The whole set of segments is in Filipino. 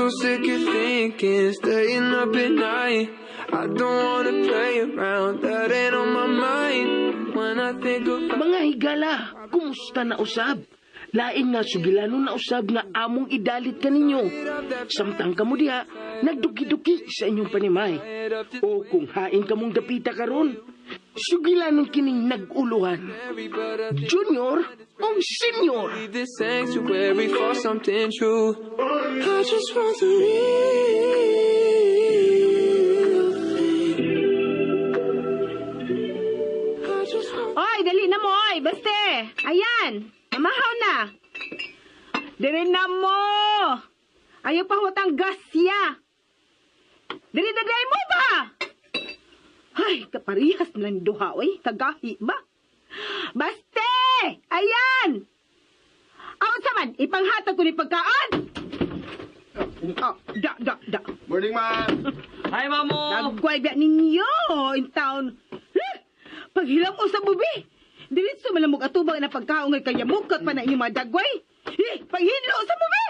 so sick of thinking, staying up at night. I don't wanna play around, that ain't on my mind. When I think of Mga higala, kumusta na usab? Lain nga sugilanon na usab nga among idalit kaninyo. Samtang kamo diha, nagduki-duki sa inyong panimay. O kung hain kamong dapita karon, sugilanon kining nag-uluhan. Junior o senior? this sanctuary for something true. I just want the real thing. I just want Oy, dali na mo, oy, baste. Ayan, mamahaw na. Dali na mo. Ayaw pa hutang gasya. Dali na dali mo ba? Ay, kaparihas na lang duha, oy. Kagahi ba? Baste! Ayan! Ako saman, ipanghatag ko ni pagkaan. Oh, da. Morning, ma. Hi, Mamo! Nagway biya ninyo in town. Paghilang ko sa bubi. Diritso malamog atubang na pagkaungay kaya mukot pa na inyong mga dagway. Paghinlo sa bubi!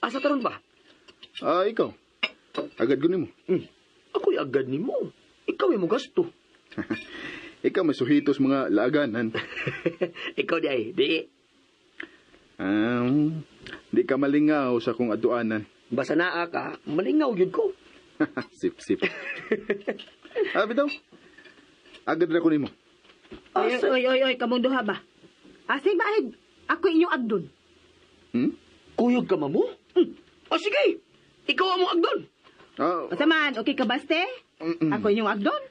Asa karon ba? Ikaw. Agad ko nimo. Ako'y agad ni mo. Ikaw ay mo gasto. Ikaw may suhitos mga laaganan. Ikaw di ay, di. Di ka malingaw sa kong aduanan. Basta naa ka, malingaw yun ko. Sip. Bitaw. Agad na ko nimo. Oy, kamong duha ba? Asing bahid, ako inyong agdon. Kuyog ka, Mamo? O sige, ikaw ang mo agdon. Masaman, okay ka baste? Ako inyong agdon?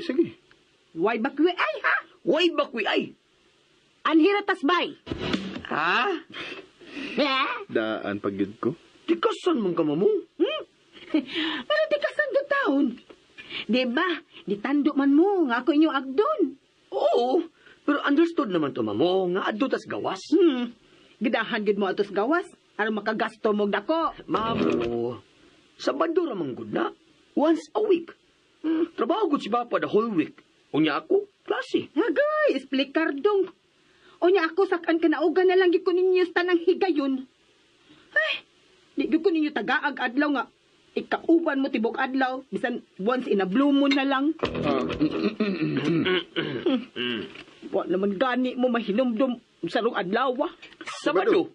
Sige. Why bakwi ay ha? Way bakwi ay. Anhiratas bay. Ha? Daan pagyud ko. Tikasan man ka, Mamo? Pero di kasando taon. Diba, ditando man mo nga ako inyong agdon. Oo, pero understood naman to, Mamo, nga adto tas gawas. Gidahan gid mo atos gawas, aron makagasto mo dako. Mamo, Sabado ramang good na. Once a week. Trabaho gud si Papa the whole week. Unya ako, klase. Hagay, esplikardong. O niya ako sakan ka naugan na lang gid ko ninyo sa tanang higayon. Ay, di gid ko ninyo tagaag adlaw nga. Ikauban mo tibok adlaw, bisan once in a blue moon na lang. Wa naman gani mo mahinumdum sa rong adlaw. Sabado.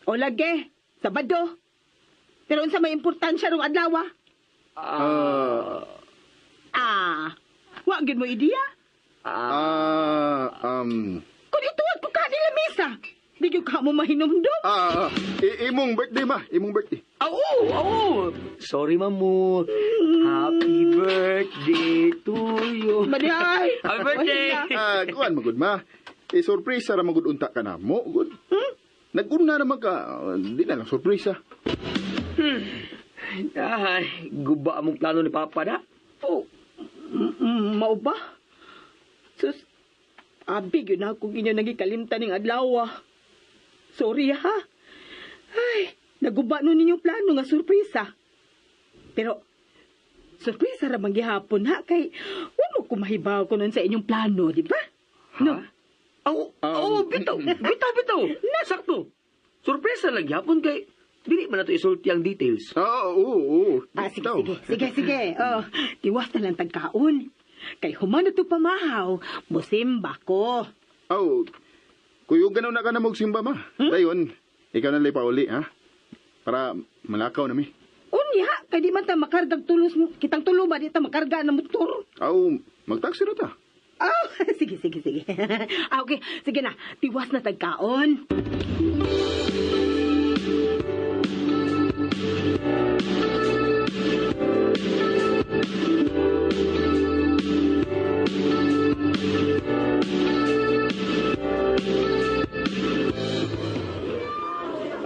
O lagi, Sabado. Pero unsa may importansya rong adlaw? Wa gid mo ideya? Kung ituwag ko ka nila misa, di gyud ka mo mahinumdum. Imong birthday, ma. Imong birthday. Oo. Sorry, Mamo. Happy birthday to you. Madihay. Happy birthday. Kuan mo, good, ma. Surprise ra magud unta ka na mo, good. Nag-una naman ka. Di na lang surprise, Ay, guba among plano ni Papa na. Oh, mao ba? Sus, abig yun ako inyo nagikalimtan ng adlaw. Sorry ha. Ay, naguba nun ninyong plano nga surpresa. Pero, surpresa ramang gihapon ha, kay huwag mo kumahibaw ko nun sa inyong plano, di ba? No? Bitaw. Sakto. Surpresa lang yapon kay dili man nato isulti ang details. Oo. Sige. Oh, tiwas na lang tagkaon. Kay human na to pamahaw, musimba ko. Kuyo ganaw na ka na magsimba, ma. Dayon, ikaw na pauli, ha? Para malakaw na mi. Unya, kay di man ta makargag tulos mo. Kitang tulo ba di ta makarga ng motor? Magtaksi na ta. Sige. Okay, sige na. Tiwas na tagkaon.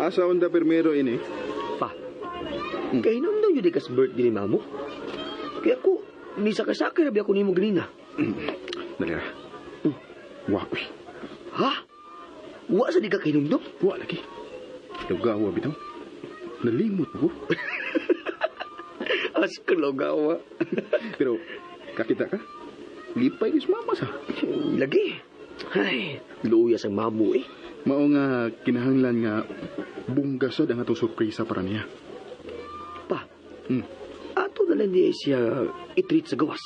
Asa onda primero ini? Pa, kay nung daw yun kas birthday ni Mamo. Kaya ako, nisakasakay rabi ako ni mo ganina. Dali ra. Wakoy. Ha? Wa sa di ka kinumdum? Wa lagi. Lugawa bitaw. Nalimot ko. As ka lugawa. Pero, kakita ka? lipay is mama sa. Lagi. Ay, luyas ang mamu eh. Mao nga kinahanglan nga bunggasod ang atong sorpresa para niya. Pa, Hmm. ato na lang niya siya itreat sa gawas.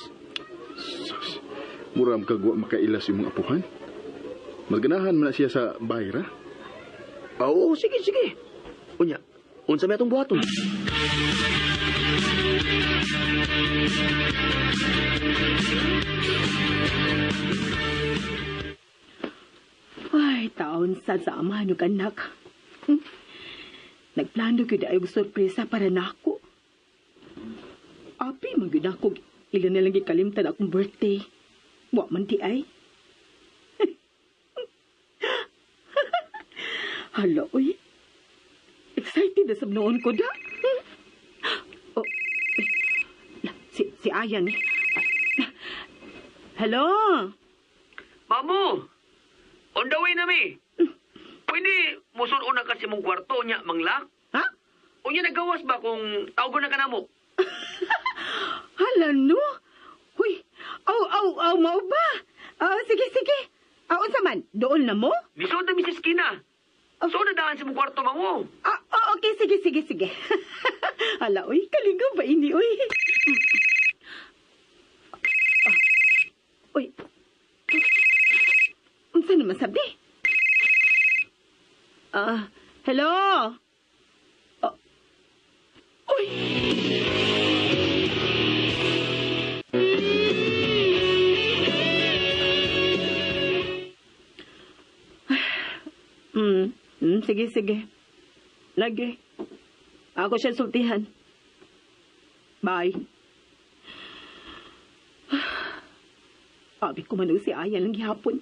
Sus, muram kagwa makailas yung mga apuhan. Mas ganahan man na siya sa bayra. Oo, sige, sige. Unya, unsa may atong buhaton? Ay, taon sa amahan yung anak. Nagplano ko na yung sorpresa para nako. Api, magyud ako. Ilan na lang ikalimtan akong birthday. Wa man di ay. Hala, uy. Excited na sa noon ko da. Oh, si Ayan eh. Hello? Mamu! On the way na mi. Pwede musun una kasi mong kwarto niya, manglak? Ha? Unya nagawas ba kung tawgon na ka na mo? Hala, no? Huy, mau ba? Sige. Unsa man, doon na mo? Lisod na mi sa skina. So nadaan sa mong kwarto, mamu. Okay, sige. Hala, uy, kaligaw ba ini, uy? Uy. Unsa naman sabi? Hello? Uy! Sige. Lagi. Ako siya sultihan. Bye. Abi ko man si Aya lang gihapon.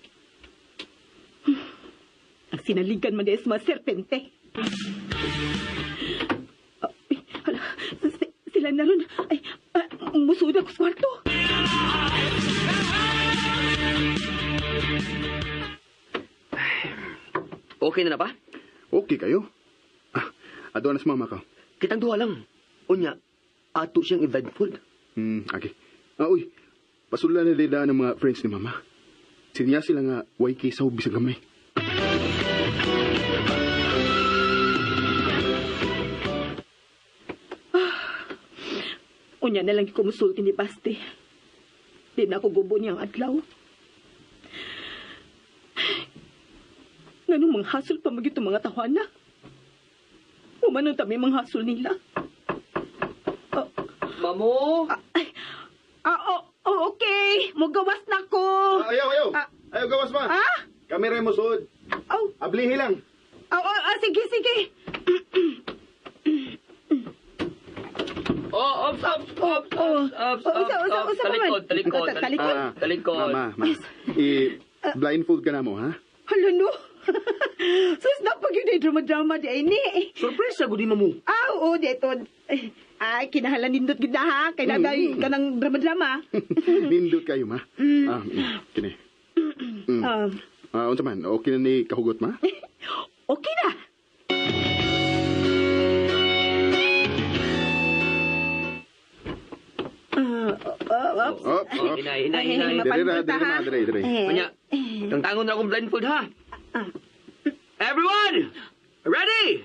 Ang sinaligan man sa mga serpente. Hala, sila na ron. Ay, musud ako sa kwarto. Okay na ba? Okay kayo? Ato na sa mama ka. Kitang duha lang. Unya, ato siyang eventful. Okay. Uy, pasulan na nila ng mga friends ni mama. Sinya sila nga YK sa bisag gamay. Unya na lang kumusulti ni Basti. Di na ako gubo niyang adlaw. Nga nung manghasol pa magito mga tawana. Umano tami manghasol nila. Mamu! Okay. Mugawas na ko. Ayaw. Ayaw gawas pa. Ha? Kamera mo suod. Ablihi lang. Sige. Ops. Talikod. Mama. Blindfold ka na mo, ha? Hala, no. Sus, napag yun ay drama-drama di ay ni. Surprise ako di mamu. Oo, dito. Ay, kinahalan nindot gid na ha. Kailangan ka ng drama-drama. Nindot kayo, ma. Kini. Unsa man, okay na ni kahugot, ma? Okay na. Hinay. Dire. Unya, tangon na akong blindfold ha. Everyone! Ready?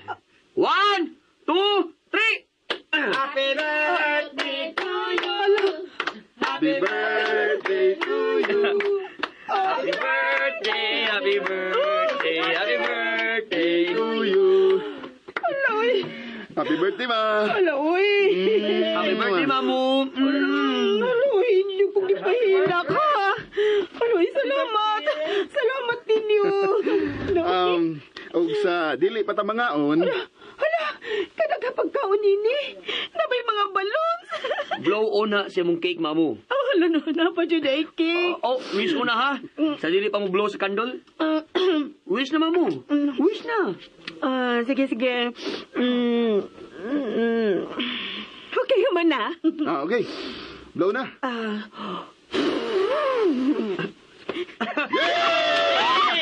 1, 2, 3! Happy birthday to you! Happy birthday to you! Happy birthday to you! Happy birthday, ma! Aloy! Happy birthday, mamu! Aloy, hindi ko gipahila ka. Aloy, salamat. Salamat ninyo. Og sa dili patamangaon. Hala, kadagapagkaon nini. Na may mga balloons. Blow on na siya mong cake, mamu. Hala, napa dyan ay cake. Wish una ha. Sa dili pa mo blow sa candle. Wish na, mamu. Wish na. Sige. Okay naman na. Okay. Blow na.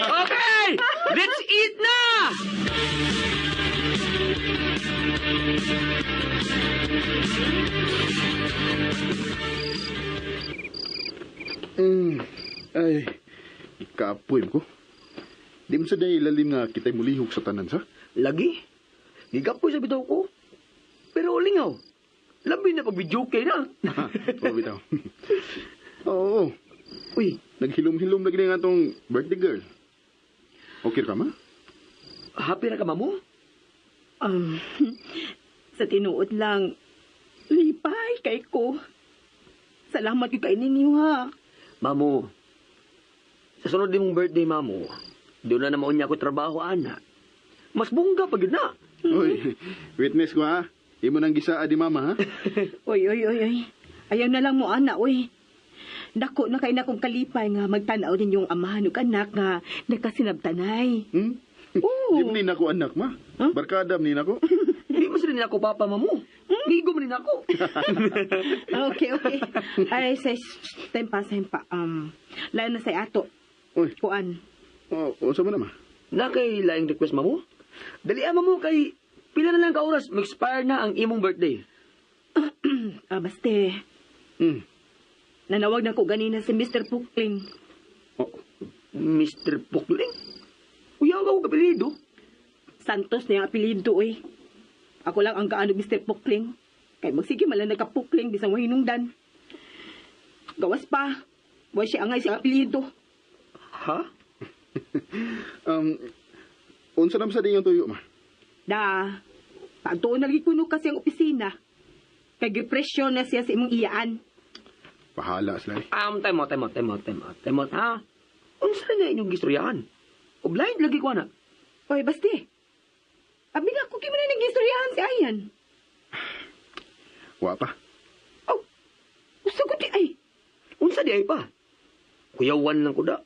Okay! Let's eat na! Ay, ikapoy ko. Di mo sa dahil lalim nga kita'y mulihog sa tanan sa? Lagi? Gigapoy sa bitaw ko. Pero ulingaw. Labi na pag-video kay na. Oo, bitaw. Oo. Uy, Naghilom-hilom lagi nga itong birthday girl. Okay ka, ma? happy na ka, mamo? Sa tinuod lang, lipay kay ko. Salamat yung kay ninyo, ha. Mamo, sa sunod din mong birthday, mamo, doon na naman niya ako trabaho, ana. Mas bungga pag yun na. Uy, witness ko ha. Imo nang gisaa di mama ha. Oy. Ayaw na lang mo, ana, oy. Dako na kay na kong kalipay nga magtanaw din yung amahan ug anak nga nagkasinabtanay. Oo. Di mo nina ko anak ma. Huh? Barkada ni nako. Hindi mo sila nila ko, papa, mamo. Ligo mo rin ako. Okay. Ay, sa tempa. Layo na sa ato. Uy, Kuan. sa mo na ma. Na kay laing request, mamo? Dalian, mamo, kay pila na lang ka oras, mag-expire na ang imong birthday. Baste. Nanawag na ko ganina si Mr. Pukling. Mr. Pukling? Uyaw ka ko kapilido. Santos na yung apelido, eh. Ako lang ang kaano Mr. Pukling. Kay magsige malang nagka-Pukling, bisang wahinungdan. Gawas pa. Buwan siya angay si apelido. Ha? Unsa nam sa diyong tuyo ma. Da, pagtuon na lagi kuno kasi ang opisina. Kay gipresyon na siya sa imong iyaan. Pahala sila. Time out, ha? Unsa na inyong gistoryahan? O blind lagi ko na. Oy, basti. Abi na ko kimo na nag-istoryahan si Ayan. Wa pa. Oh, gusto ko di ay. Unsa di ay pa? Kuyawan lang ko da.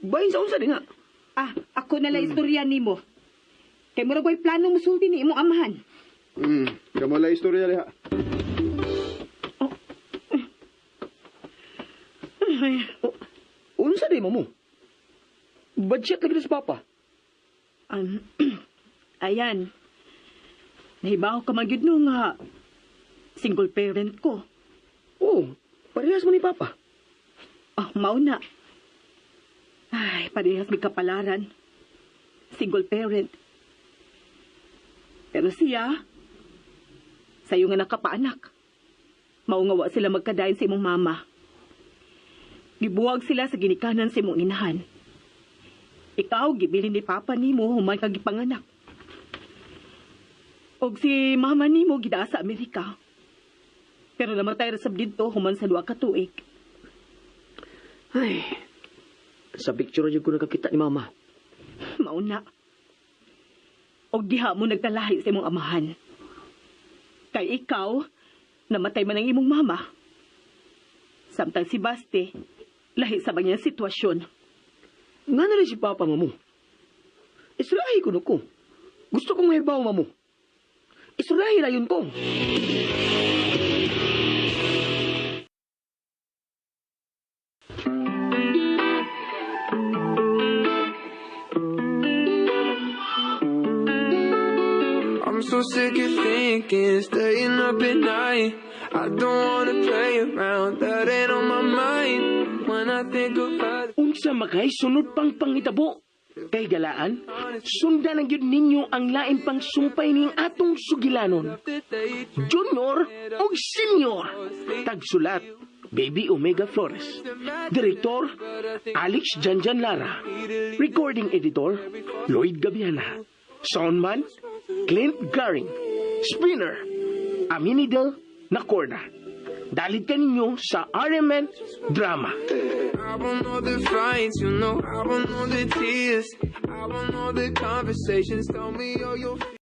Bayin sa unsa di nga. Ako na lang istorya nimo. Kay mura ko'y plano musulti ni imong amahan. Kamo la istorya diha. Unsa di mo? Budget lagi na sa papa. Ayan. Nahibaw ka man gyud no nga single parent ko. Oh, parehas mo ni papa. Mao na. Ay, parehas may kapalaran. Single parent. Pero siya, sayo nga nakapaanak. Maungawa sila magkadayon sa imong mama. Gibuwag sila sa ginikanan sa imong inahan. Ikaw, gibilin ni papa nimo human kag gipanganak. Og si mama nimo gidaa sa Amerika. Pero namatay ra sab didto human sa 2 ka tuig. Ay, sa picture yun ko nakakita ni mama. Mauna. Og diha mo nagkalahi sa imong amahan. Kay ikaw, namatay man ang imong mama. Samtang si Basti, lahi sa banyang sitwasyon. Nga na rin si papa, mamo. Isurahi ko no ko. Gusto kong mahibaw, mamo. Isurahi na yun ko. I'm so sick of thinking, staying up at night. I don't wanna play around, that ain't on my mind. When I think of her, Unsa makay sunod pang pangitabo. Kay galaan, sundan ang yun ninyo ang lain pang sumpay ning atong sugilanon. Junior o Senior. Tagsulat, Baby Omega Flores. Direktor, Alex Janjan Lara. Recording Editor, Lloyd Gabiana. Soundman, Clint Garing. Spinner, Aminidel Nacorda. Dalit ka ninyo sa RMN Drama. I want all the fights, you know, I want all the tears, I want all the conversations, tell me all your